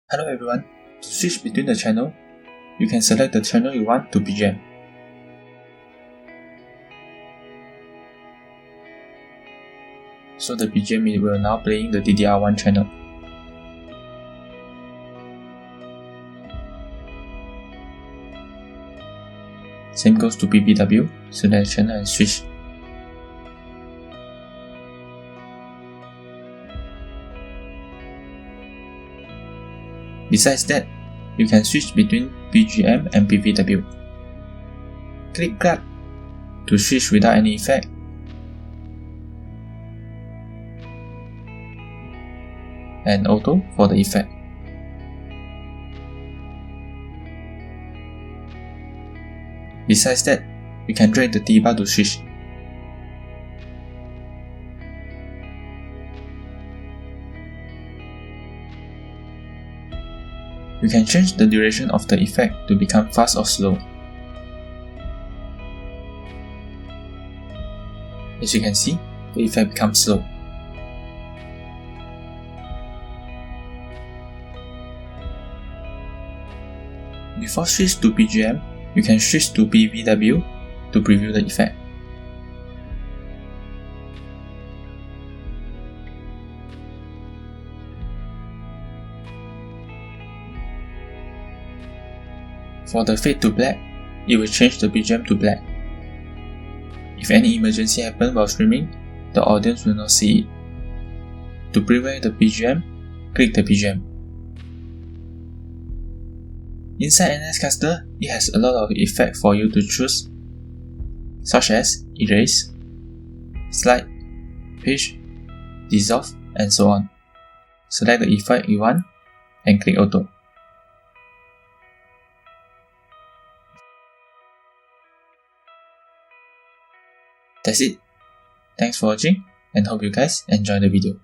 Hello everyone, to switch between the channel, you can select the channel you want to BGM. So the BGM will now playing the DDR1 channel. Same goes to BBW, select channel and switch. Besides that, you can switch between BGM and BBW. Click clap to switch without any effect. And auto for the effect. Besides that, you can drag the T bar to switch. You can change the duration of the effect to become fast or slow. As you can see, the effect becomes slow. Before switch to BGM, you can switch to BBW to preview the effect. For the fade to black, it will change the BGM to black. If any emergency happens while streaming, the audience will not see it. To prevent the BGM, click the BGM. Inside NSCaster, it has a lot of effects for you to choose, such as erase, slide, pitch, dissolve, and so on. Select the effect you want and click auto. That's it. Thanks for watching and hope you guys enjoy the video.